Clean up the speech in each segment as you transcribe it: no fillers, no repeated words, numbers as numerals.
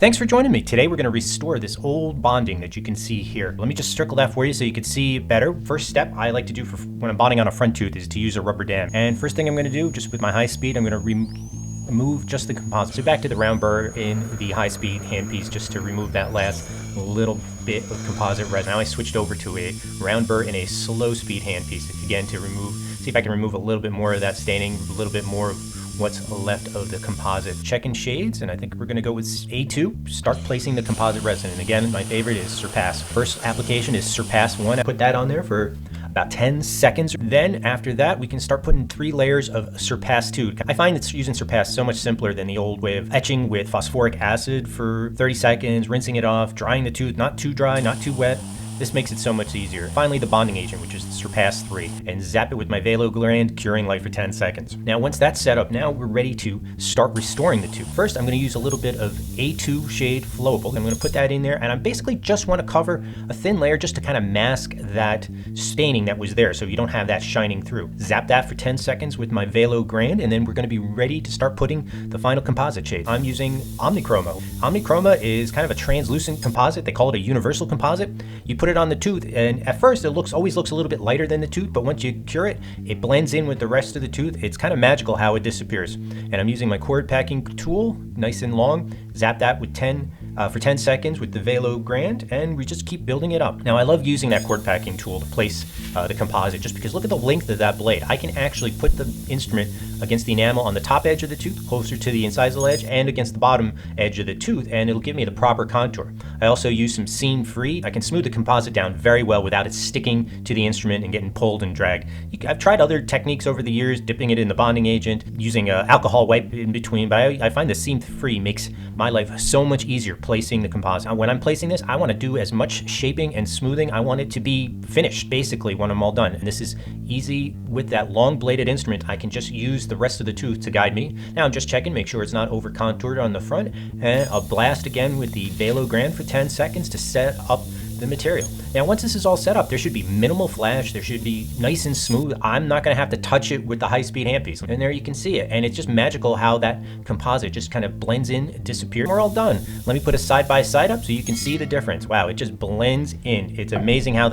Thanks for joining me. Today we're going to restore this old bonding that you can see here. Let me just circle that for you so you can see better. First step I like to do when I'm bonding on a front tooth is to use a rubber dam. And first thing I'm going to do, just with my high speed, I'm going to remove just the composite. So back to the round burr in the high speed handpiece just to remove that last little bit of composite resin. Now I switched over to a round burr in a slow speed handpiece, again to see if I can remove a little bit more of that staining, a little bit more of what's left of the composite. Checking shades, and I think we're going to go with A2. Start placing the composite resin. And again, my favorite is Surpass. First application is Surpass 1. I put that on there for about 10 seconds. Then after that, we can start putting 3 layers of Surpass 2. I find it's using Surpass so much simpler than the old way of etching with phosphoric acid for 30 seconds, rinsing it off, drying the tooth, not too dry, not too wet. This makes it so much easier. Finally, the bonding agent, which is Surpass 3, and zap it with my Velo gland, curing light for 10 seconds. Now, once that's set up, now we're ready to start restoring the tooth. First, I'm going to use a little bit of A2 shade flowable. I'm going to put that in there, and I basically just want to cover a thin layer just to kind of mask that staining that was there so you don't have that shining through. Zap that for 10 seconds with my Velo gland, and then we're going to be ready to start putting the final composite shade. I'm using Omnichroma. Omnichroma is kind of a translucent composite. They call it a universal composite. You put it on the tooth, and at first it always looks a little bit lighter than the tooth, but once you cure it, it blends in with the rest of the tooth. It's kind of magical how it disappears. And I'm using my cord packing tool, nice and long. Zap that with for 10 seconds with the Velo gland, and we just keep building it up. Now, I love using that cord packing tool to place the composite, just because look at the length of that blade. I can actually put the instrument against the enamel on the top edge of the tooth, closer to the incisal edge, and against the bottom edge of the tooth, and it'll give me the proper contour. I also use some seam free. I can smooth the composite down very well without it sticking to the instrument and getting pulled and dragged. I've tried other techniques over the years, dipping it in the bonding agent, using an alcohol wipe in between, but I find the seam free makes my life so much easier placing the composite. When I'm placing this, I want to do as much shaping and smoothing. I want it to be finished basically when I'm all done. And this is easy with that long bladed instrument. I can just use the rest of the tooth to guide me. Now I'm just checking, make sure it's not over contoured on the front, and I'll blast again with the Velo gland for 10 seconds to set up the material. Now, once this is all set up, there should be minimal flash. There should be nice and smooth. I'm not going to have to touch it with the high-speed handpiece. And there you can see it. And it's just magical how that composite just kind of blends in, disappears. We're all done. Let me put a side-by-side up so you can see the difference. Wow, it just blends in. It's amazing how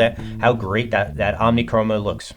great that Omnichroma looks.